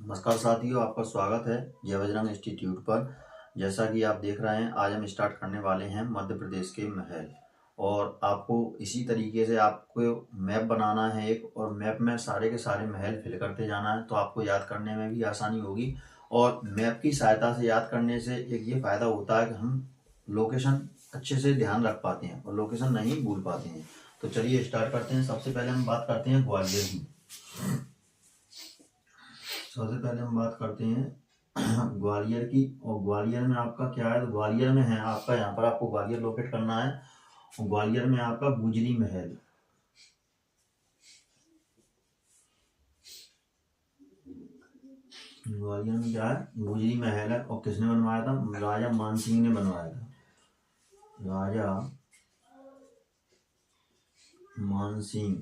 नमस्कार साथियों, आपका स्वागत है जय बजरंग इंस्टीट्यूट पर। जैसा कि आप देख रहे हैं, आज हम स्टार्ट करने वाले हैं मध्य प्रदेश के महल। और आपको इसी तरीके से आपको मैप बनाना है एक, और मैप में सारे के सारे महल फिल करते जाना है, तो आपको याद करने में भी आसानी होगी। और मैप की सहायता से याद करने से एक ये फायदा होता है कि हम लोकेशन अच्छे से ध्यान रख पाते हैं और लोकेशन नहीं भूल पाते हैं। तो चलिए स्टार्ट करते हैं। सबसे पहले हम बात करते हैं ग्वालियर की। सबसे पहले हम बात करते हैं ग्वालियर की। और ग्वालियर में आपका क्या है, तो ग्वालियर में है आपका, यहाँ पर आपको ग्वालियर लोकेट करना है। और ग्वालियर में आपका गुजरी महल। ग्वालियर में क्या है, गुजरी महल है। और किसने बनवाया था? राजा मानसिंह ने बनवाया था। राजा मानसिंह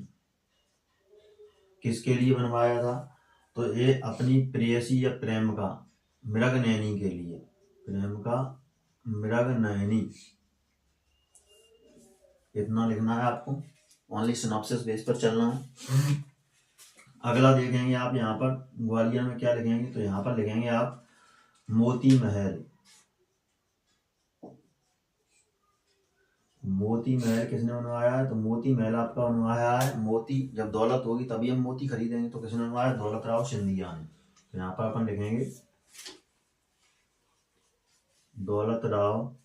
किसके लिए बनवाया था? तो ये अपनी प्रेयसी या प्रेम का मृगनयनी के लिए। प्रेम का मृगनयनी, इतना लिखना है आपको। ओनली सिनॉप्सिस बेस पर चलना है। अगला देखेंगे आप यहाँ पर ग्वालियर में क्या लिखेंगे, तो यहाँ पर लिखेंगे आप मोती महल। मोती महल किसने बनवाया है? तो मोती महल आपका बनवाया है मोती, जब दौलत होगी तभी हम मोती खरीदेंगे, तो किसने बनवाया? दौलत राव सिंधिया ने। तो यहाँ पर अपन लिखेंगे दौलत राव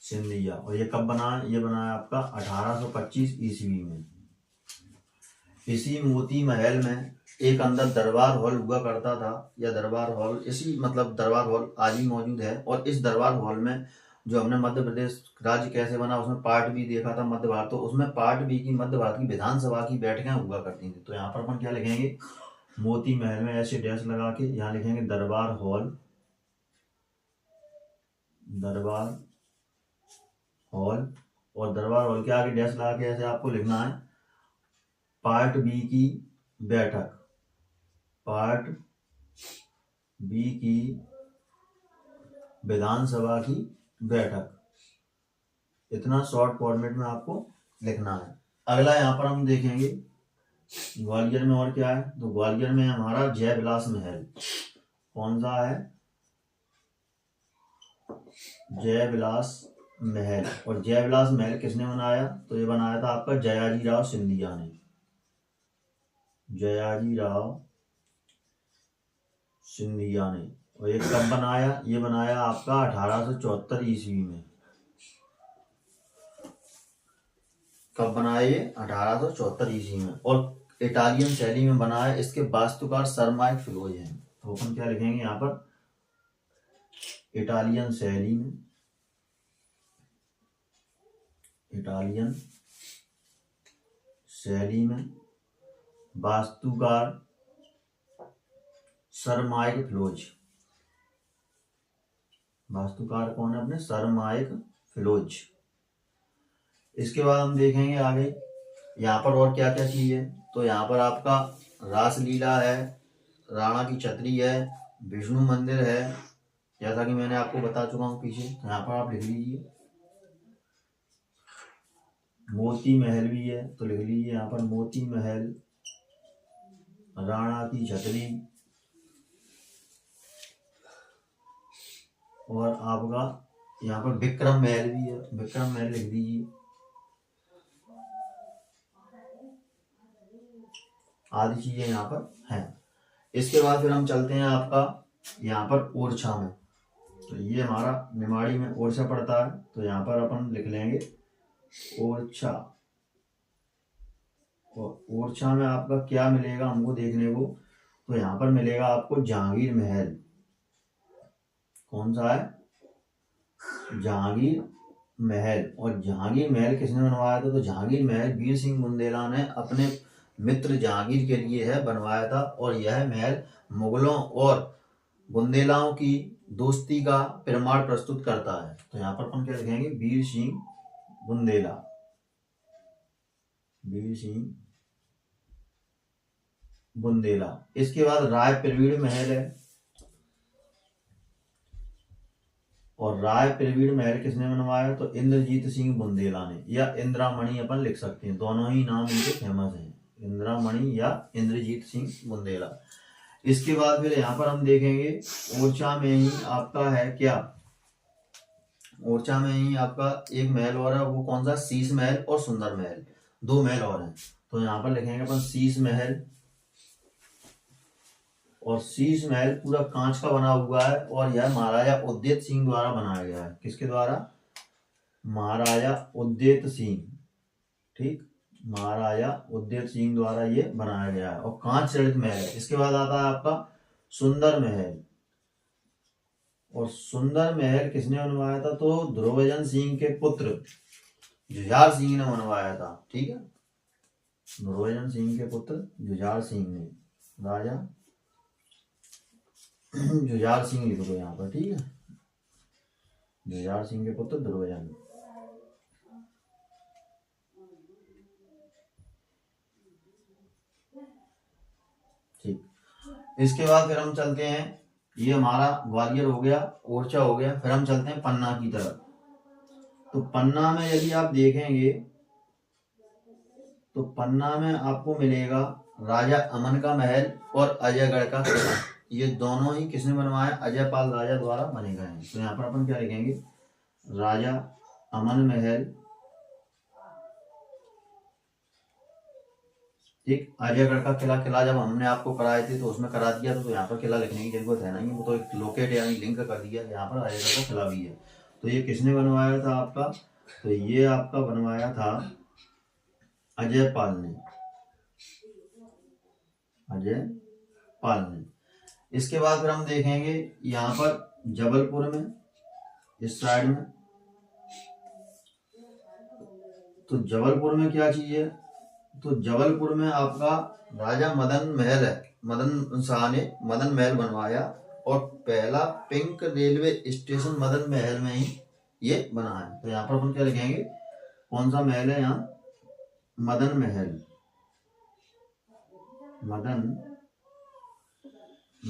सिंधिया। और ये कब बना है? ये बना है आपका 1825 ईस्वी में। इसी मोती महल में एक अंदर दरबार हॉल हुआ करता था, या दरबार हॉल, इसी मतलब दरबार हॉल आज भी मौजूद है। और इस दरबार हॉल में जो हमने मध्य प्रदेश राज्य कैसे बना उसमें पार्ट बी देखा था मध्य भारत, तो उसमें पार्ट बी की मध्य भारत की विधानसभा की बैठकें हुआ करती थी। तो यहाँ पर अपन क्या लिखेंगे, मोती महल में ऐसे डैश लगा के यहाँ लिखेंगे दरबार हॉल। दरबार हॉल, और दरबार हॉल के आगे डैश लगा के ऐसे आपको लिखना है पार्ट बी की बैठक। पार्ट बी की विधानसभा की बैठक। इतना शॉर्ट फॉर्मेट में आपको लिखना है। अगला यहाँ पर हम देखेंगे ग्वालियर में और क्या है, तो ग्वालियर में हमारा जय विलास महल। कौन सा है? जय विलास महल। और जय विलास महल किसने बनाया? तो ये बनाया था आपका जयाजी राव सिंधिया ने। जयाजी राव सिंधिया ने। और ये कब बनाया? ये बनाया आपका 1874 ईस्वी में। कब बनाया ये? 1874 ईस्वी में। और इटालियन शैली में बनाया। इसके वास्तुकार सर माइक फिलोज हैं। तो अपन क्या लिखेंगे यहाँ पर, इटालियन शैली में। इटालियन शैली में वास्तुकार सर माइक फिलोज। वास्तुकार कौन है? अपने सर माइक फिलोज। इसके बाद हम देखेंगे आगे यहाँ पर और क्या क्या चीज है। तो यहाँ पर आपका रासलीला है, राणा की छतरी है, विष्णु मंदिर है, जैसा कि मैंने आपको बता चुका हूँ पीछे। तो यहाँ पर आप लिख लीजिए मोती महल भी है, तो लिख लीजिए यहाँ पर मोती महल, राणा की छतरी, और आपका यहाँ पर विक्रम महल भी है। विक्रम महल लिख दीजिए। आदि चीजें यहाँ पर हैं। इसके बाद फिर हम चलते हैं आपका यहाँ पर ओरछा में। तो ये हमारा निमाड़ी में ओरछा पड़ता है, तो यहाँ पर अपन लिख लेंगे ओरछा। और ओरछा में आपका क्या मिलेगा हमको देखने को, तो यहाँ पर मिलेगा आपको जहांगीर महल। कौन सा है? जहांगीर महल। और जहांगीर महल किसने बनवाया था? तो जहांगीर महल वीर सिंह बुंदेला ने अपने मित्र जहांगीर के लिए है बनवाया था। और यह महल मुगलों और बुंदेलाओं की दोस्ती का प्रमाण प्रस्तुत करता है। तो यहाँ पर अपन क्या लिखेंगे, वीर सिंह बुंदेला। वीर सिंह बुंदेला। इसके बाद राय प्रवीण महल है। और राय प्रवीण महल किसने बनवाया? तो इंद्रजीत सिंह बुंदेला ने, या इंदिरामणि अपन लिख सकते हैं, दोनों ही नाम इनके फेमस हैं। इंद्रामणि या इंद्रजीत सिंह बुंदेला। इसके बाद फिर यहाँ पर हम देखेंगे ओरछा में ही आपका है क्या, ओरछा में ही आपका एक महल और है, वो कौन सा, शीश महल और सुंदर महल, दो महल और हैं। तो यहाँ पर लिखेंगे अपन शीश महल, और शीश महल पूरा कांच का बना हुआ है और यह महाराजा उदय सिंह द्वारा बनाया गया है। किसके द्वारा, महाराजा उदय सिंह, ठीक, महाराजा उदय सिंह द्वारा ये बनाया गया है और कांच जड़ित महल है। इसके बाद आता है आपका सुंदर महल, और सुंदर महल किसने बनवाया था, तो ध्रुवजन सिंह के पुत्र जुझार सिंह ने बनवाया था, ठीक है, ध्रुवजन सिंह के पुत्र जुझार सिंह ने, राजा जुझार सिंह लिख दो यहाँ पर, ठीक है, जुझार सिंह के पुत्र ध्रुवजन। ठीक, इसके बाद फिर हम चलते हैं, ये हमारा ग्वालियर हो गया, ओरछा हो गया, फिर हम चलते हैं पन्ना की तरफ। तो पन्ना में यदि आप देखेंगे तो पन्ना में आपको मिलेगा राजा अमन का महल और अजयगढ़ का किला। ये दोनों ही किसने बनवाया, अजयपाल राजा द्वारा बने गए हैं। तो यहाँ पर अपन क्या लिखेंगे, राजा अमन महल, ठीक, अजयगढ़ का किला। किला जब हमने आपको कराए थे तो उसमें करा दिया, तो यहाँ पर किला लिखने की जरूरत है नहीं, वो तो एक लोकेट यानी लिंक कर दिया, यहाँ पर अजयगढ़ का किला भी है। तो ये किसने बनवाया था आपका, तो ये आपका बनवाया था अजयपाल ने, अजयपाल ने। इसके बाद फिर हम देखेंगे यहाँ पर जबलपुर में, इस साइड में, तो जबलपुर में क्या चीज है, तो जबलपुर में आपका राजा मदन महल है, मदन शाह ने मदन महल बनवाया, और पहला pink railway station Madan Mahal में ही ये बना है। तो यहाँ पर अपन क्या लिखेंगे, कौन सा महल है यहाँ, मदन महल, मदन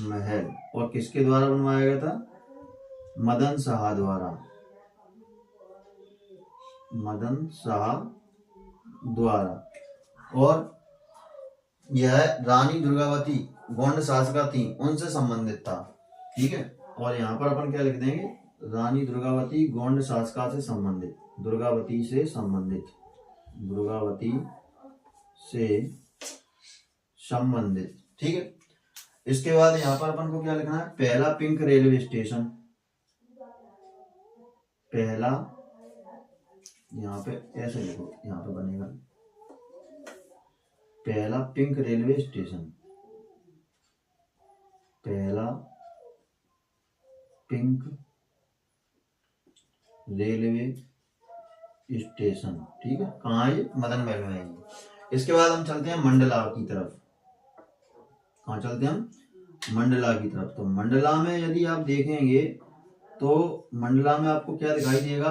महल, और किसके द्वारा बनवाया गया था, मदन शाह द्वारा, मदन शाह द्वारा। और यह रानी दुर्गावती गोंड शासका थी, उनसे संबंधित था, ठीक है। और यहाँ पर अपन क्या लिख देंगे, रानी दुर्गावती गोंड शासका से संबंधित, दुर्गावती से संबंधित, दुर्गावती से संबंधित, ठीक है। इसके बाद यहाँ पर अपन को क्या लिखना है, पहला पिंक रेलवे स्टेशन, पहला, यहाँ पे ऐसे लिखो, यहाँ पे बनेगा पहला पिंक रेलवे स्टेशन, पहला पिंक रेलवे स्टेशन, ठीक है, कहाँ है, मदन महल में है। इसके बाद हम चलते हैं मंडला की तरफ, कहाँ चलते हैं हम, मंडला की तरफ। तो मंडला में यदि आप देखेंगे तो मंडला में आपको क्या दिखाई देगा,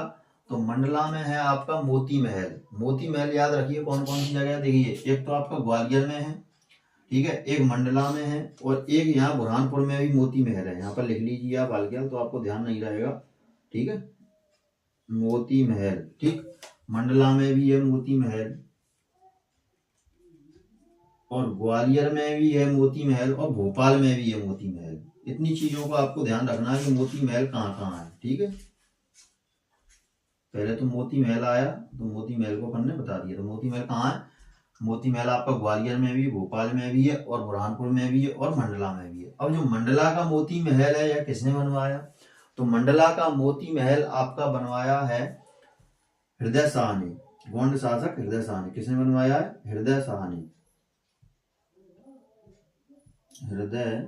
तो मंडला में है आपका मोती महल। मोती महल याद रखिए कौन कौन सी जगह, देखिए एक तो आपका ग्वालियर में है, ठीक है, एक मंडला में है, और एक यहाँ बुरहानपुर में भी मोती महल है। यहाँ पर लिख लीजिए आप हल्के, तो आपको ध्यान नहीं रहेगा, ठीक है, मोती महल, ठीक, मंडला में भी है मोती महल, और ग्वालियर में भी है मोती महल, और भोपाल में भी है मोती महल। इतनी चीजों का आपको ध्यान रखना है कि मोती महल कहाँ कहाँ है, ठीक है। पहले तो मोती महल आया, तो मोती महल को अपन ने बता दिया। तो मोती महल कहाँ है, मोती महल आपका ग्वालियर में भी, भोपाल में भी है, और बुरहानपुर में भी है, और मंडला में भी है। अब जो मंडला का मोती महल है, यह किसने बनवाया, तो मंडला का मोती महल आपका बनवाया है हृदय शाह ने, गोंड शासक हृदय शाह ने। किसने बनवाया है, हृदय शाह ने, हृदय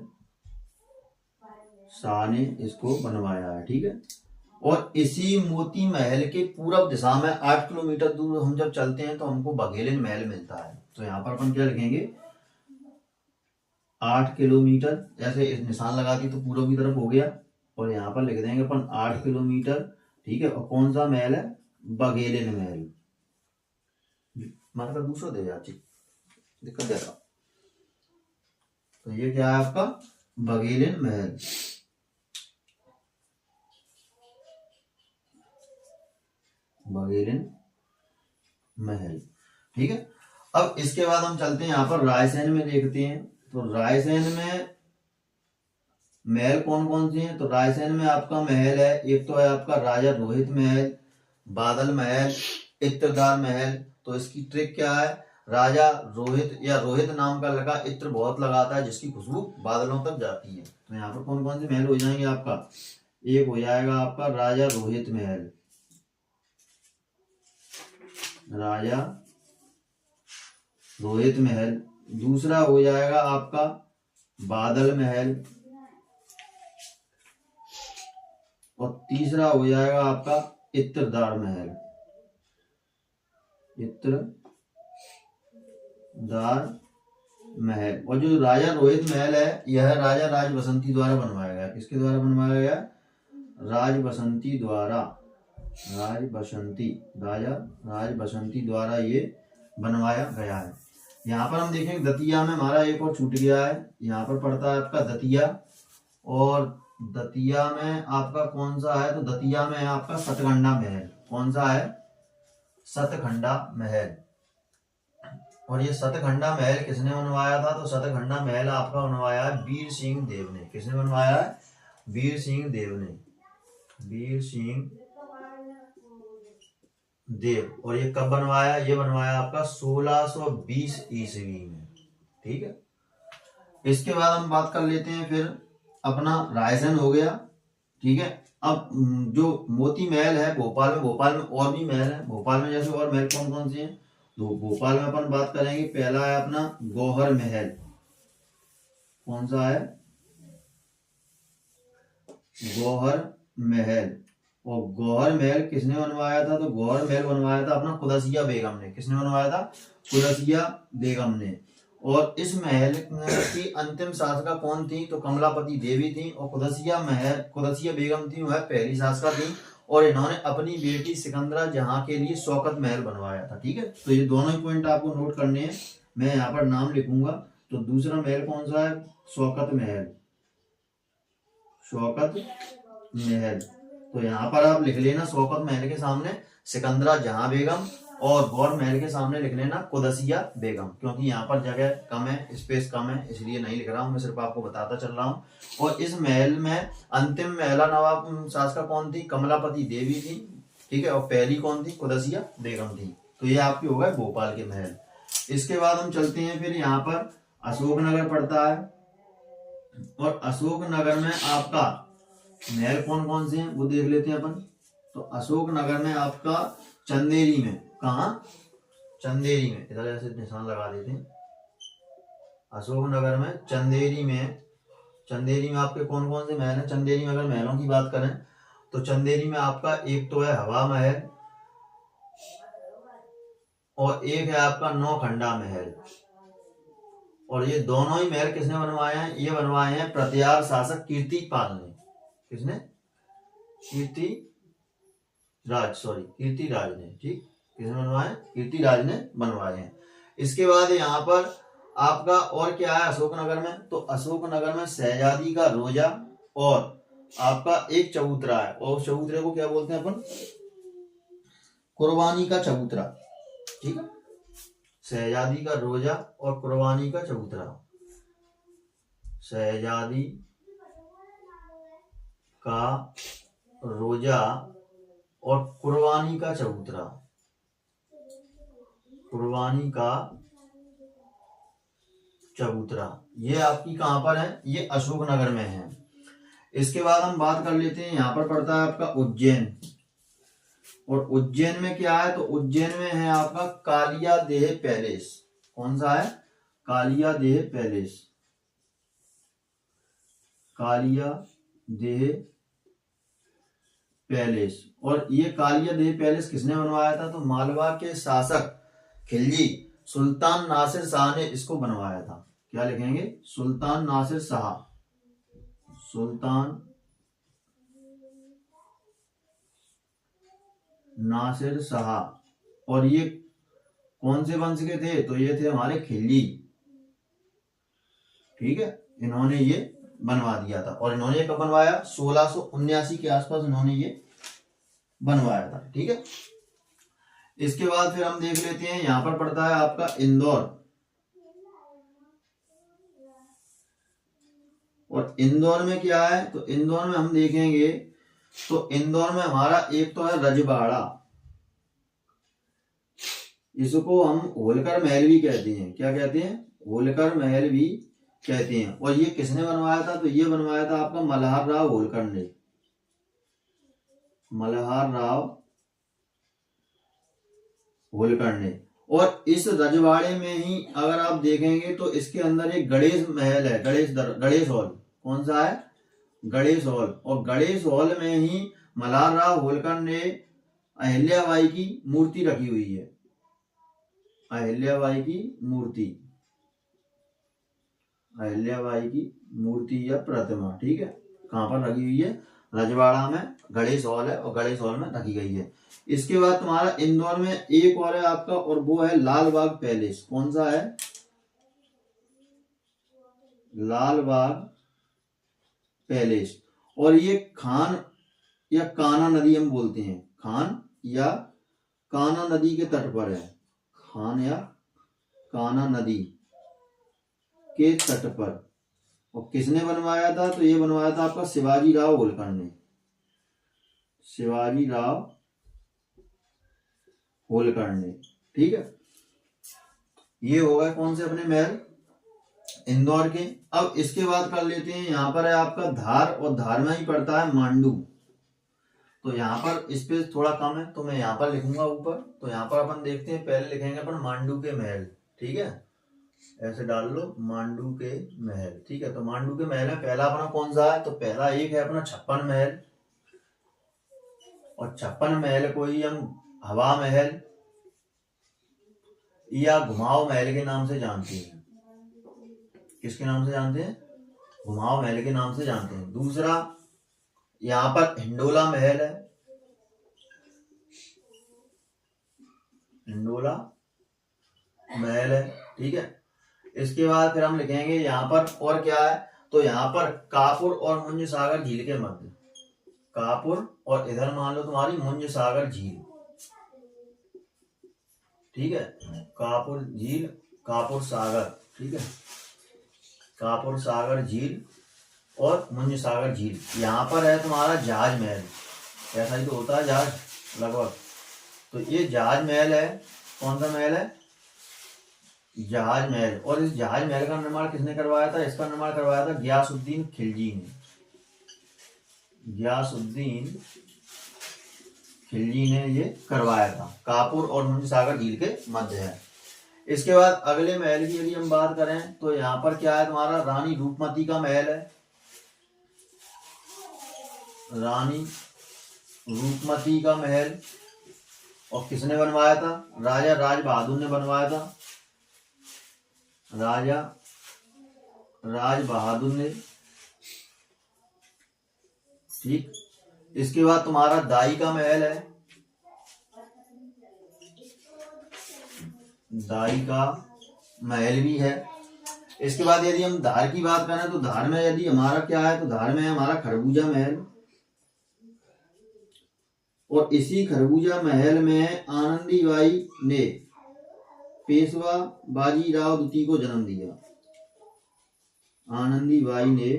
शाह ने इसको बनवाया है, ठीक है। और इसी मोती महल के पूर्व दिशा में 8 किलोमीटर दूर हम जब चलते हैं तो हमको बघेलिन महल मिलता है। तो यहाँ पर अपन क्या लिखेंगे, 8 किलोमीटर, ऐसे इस निशान लगा दी तो पूर्व की तरफ हो गया, और यहाँ पर लिख देंगे अपन 8 किलोमीटर, ठीक है। और कौन सा महल है, बघेलिन महल, मार्कर दूसरा दे जाती दिक्कत दे रहा। तो ये क्या है आपका, बघेलिन महल, बघेलिन महल, ठीक है। अब इसके बाद हम चलते हैं यहाँ पर रायसेन में, देखते हैं। तो रायसेन में महल कौन कौन से हैं? तो रायसेन में आपका महल है, एक तो है आपका राजा रोहित महल, बादल महल, इत्रदार महल। तो इसकी ट्रिक क्या है? राजा रोहित या रोहित नाम का लड़का इत्र बहुत लगाता है जिसकी खुशबू बादलों तक जाती है। तो यहाँ पर कौन कौन से महल हो जाएंगे आपका? एक हो जाएगा आपका राजा रोहित महल, राजा रोहित महल। दूसरा हो जाएगा आपका बादल महल, और तीसरा हो जाएगा आपका इत्रदार महल, इत्रदार महल। और जो राजा रोहित महल है यह राजा राज बसंती द्वारा बनवाया गया। किसके द्वारा बनवाया गया? राज बसंती द्वारा, राजा राज बसंती द्वारा ये बनवाया गया है। यहाँ पर हम देखेंगे दतिया में हमारा एक और छूट गया है, यहाँ पर पड़ता है आपका दतिया। और दतिया में आपका कौन सा है? तो दतिया में है आपका सतखंडा महल। कौन सा है? सतखंडा महल। और ये सतखंडा महल किसने बनवाया था? तो सतखंडा महल आपका बनवाया है वीर सिंह देव ने। किसने बनवाया है? वीर सिंह देव ने, वीर सिंह देव। और ये कब बनवाया? ये बनवाया आपका 1620 ईस्वी में। ठीक है। इसके बाद हम बात कर लेते हैं फिर अपना रायसेन हो गया। ठीक है। अब जो मोती महल है भोपाल में, भोपाल में और भी महल है। भोपाल में जैसे और महल कौन कौन से हैं? तो भोपाल में अपन बात करेंगे, पहला है अपना गौहर महल। कौन सा है? गौहर महल। और गौहर महल किसने बनवाया था? तो गौहर महल बनवाया था अपना कुदसिया बेगम ने। किसने बनवाया था? कुदसिया बेगम ने। और इस महल की अंतिम शासका कौन थी? तो कमलापति देवी थी। और कुदसिया बेगम थी, वह पहली शासका थी। और इन्होंने अपनी बेटी सिकंदरा जहां के लिए शौकत महल बनवाया था। ठीक है। तो ये दोनों ही पॉइंट आपको नोट करने हैं, मैं यहाँ पर नाम लिखूंगा। तो दूसरा महल कौन सा है? शौकत महल, शौकत महल। तो यहाँ पर आप लिख लेना शौकत महल के सामने सिकंदरा जहां बेगम, और गौर महल के सामने लिख लेना कुदसिया बेगम, क्योंकि यहाँ पर जगह कम है, स्पेस कम है, इसलिए नहीं लिख रहा हूँ, मैं सिर्फ आपको बताता चल रहा हूँ। और इस महल में अंतिम महिला नवाब शासका कौन थी? कमलापति देवी थी। ठीक है। और पहली कौन थी? कुदसिया बेगम थी। तो ये आपके हो गए भोपाल के महल। इसके बाद हम चलते हैं फिर यहाँ पर अशोकनगर पड़ता है। और अशोकनगर में आपका महल कौन कौन से हैं वो देख लेते हैं अपन। तो अशोकनगर में आपका चंदेरी में, कहा? चंदेरी में, इधर ऐसे निशान लगा देते हैं। अशोकनगर में चंदेरी में आपके कौन कौन से महल हैं? चंदेरी में अगर महलों की बात करें तो चंदेरी में आपका एक तो है हवा महल, और एक है आपका नौखंडा महल। और ये दोनों ही महल किसने बनवाए हैं? ये बनवाए हैं प्रतिहार शासक कीर्तिपाल ने। किसने? कीर्तिराज ने। ठीक, किसने बनवाए? कीर्तिराज ने बनवाए हैं। इसके बाद यहाँ पर आपका और क्या है अशोकनगर में? तो अशोकनगर में शहजादी का रोजा और आपका एक चबूतरा है। और चबूतरे को क्या बोलते हैं अपन? कुर्बानी का चबूतरा। ठीक है। शहजादी का रोजा और कुर्बानी का चबूतरा। शहजादी का रोजा और कुर्बानी का चबूतरा। कुर्बानी का चबूतरा ये आपकी कहां पर है? ये अशोकनगर में है। इसके बाद हम बात कर लेते हैं, यहाँ पर पड़ता है आपका उज्जैन। और उज्जैन में क्या है? तो उज्जैन में है आपका कालिया देह पैलेस। कौन सा है? कालिया देह पैलेस। कालिया देह पैलेस। और ये कालिया देह पैलेस किसने बनवाया था? तो मालवा के शासक खिलजी सुल्तान नासिर शाह ने इसको बनवाया था। क्या लिखेंगे? सुल्तान नासिर शाह। सुल्तान नासिर शाह। और ये कौन से वंश के थे? तो ये थे हमारे खिलजी। ठीक है। इन्होंने ये बनवा दिया था। और इन्होंने कब बनवाया? 1679 के आसपास इन्होंने ये बनवाया था। ठीक है। इसके बाद फिर हम देख लेते हैं, यहाँ पर पड़ता है आपका इंदौर। और इंदौर में क्या है, तो इंदौर में हम देखेंगे तो इंदौर में हमारा एक तो है रजवाड़ा, इसको हम होलकर महल भी कहते हैं। क्या कहते हैं? होलकर महल भी कहते हैं। और ये किसने बनवाया था? तो ये बनवाया था आपका मल्हार राव होलकर ने। मल्हार राव होलकर ने। और इस रजवाड़े में ही अगर आप देखेंगे तो इसके अंदर एक गणेश महल है, गणेश हॉल। कौन सा है? गणेश हॉल। और गणेश हॉल में ही मल्हार राव होलकर ने अहिल्याबाई की मूर्ति रखी हुई है। अहिल्याबाई की मूर्ति, अहिल्याबाई की मूर्ति या प्रतिमा, ठीक है, कहां पर रखी हुई है? रजवाड़ा में गणेश हॉल है और गणेश हॉल में रखी गई है। इसके बाद तुम्हारा इंदौर में एक और है आपका, और वो है लाल बाग पैलेस। कौन सा है? लाल बाग पैलेस। और ये खान या कान्हा नदी हम बोलते हैं, खान या कान्हा नदी के तट पर है। खान या कान्हा नदी के तट पर। और किसने बनवाया था? तो ये बनवाया था आपका शिवाजी राव होलकर ने। शिवाजी राव होलकर ने, ठीक है। ये हो गए कौन से अपने महल? इंदौर के। अब इसके बाद कर लेते हैं, यहाँ पर है आपका धार, और धार में ही पड़ता है मांडू। तो यहाँ पर स्पेस थोड़ा कम है तो मैं यहाँ पर लिखूंगा ऊपर। तो यहाँ पर अपन देखते हैं, पहले लिखेंगे अपन मांडू के महल, ठीक है, ऐसे डाल लो मांडू के महल, ठीक है। तो मांडू के महल में पहला अपना कौन सा है? तो पहला एक है अपना छप्पन महल। और छप्पन महल को ही हम हवा महल या घुमाव महल के नाम से जानते हैं। किसके नाम से जानते हैं? घुमाव महल के नाम से जानते हैं। दूसरा यहाँ पर हिंडोला महल है, हिंडोला महल है, ठीक है। इसके बाद फिर हम लिखेंगे यहाँ पर और क्या है? तो यहाँ पर कापुर और मुंज सागर झील के मध्य, कापुर और इधर मान लो तुम्हारी मुंज सागर झील, ठीक है। कापुर झील, कापुर सागर, ठीक है, कापुर सागर झील और मुंज सागर झील। यहाँ पर है तुम्हारा जहाज महल, ऐसा ही तो होता है जहाज लगभग। तो ये जहाज महल है। कौन सा महल है? जहाज महल। और इस जहाज महल का निर्माण किसने करवाया था? इसका निर्माण करवाया था गियासुद्दीन खिलजी ने। गियासुद्दीन खिलजी ने ये करवाया था। कापुर और मुंज सागर झील के मध्य है। इसके बाद अगले महल की यदि हम बात करें तो यहाँ पर क्या है तुम्हारा? रानी रूपमती का महल है। रानी रूपमती का महल। और किसने बनवाया था? राजा राज बहादुर ने बनवाया था। राजा राज बहादुर ने, ठीक। इसके बाद तुम्हारा दाई का महल है। दाई का महल भी है। इसके बाद यदि हम धार की बात करें तो धार में यदि हमारा क्या है? तो धार में है हमारा खरबूजा महल। और इसी खरबूजा महल में आनंदीबाई ने पेशवा बाजीराव द्वितीय को जन्म दिया। आनंदीबाई ने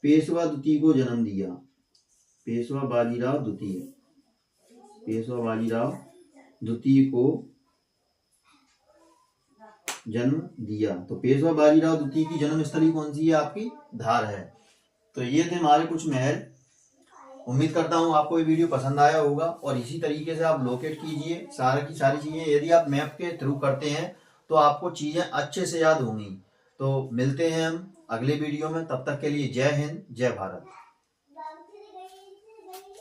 पेशवा द्वितीय को जन्म दिया। पेशवा बाजीराव द्वितीय, पेशवा बाजीराव द्वितीय को जन्म दिया। तो पेशवा बाजीराव द्वितीय की जन्म स्थली कौन सी है? आपकी धार है। तो ये थे हमारे कुछ महल। उम्मीद करता हूँ आपको ये वीडियो पसंद आया होगा। और इसी तरीके से आप लोकेट कीजिए सारी की सारी चीजें। यदि आप मैप के थ्रू करते हैं तो आपको चीजें अच्छे से याद होंगी। तो मिलते हैं हम अगले वीडियो में, तब तक के लिए जय हिंद, जय भारत।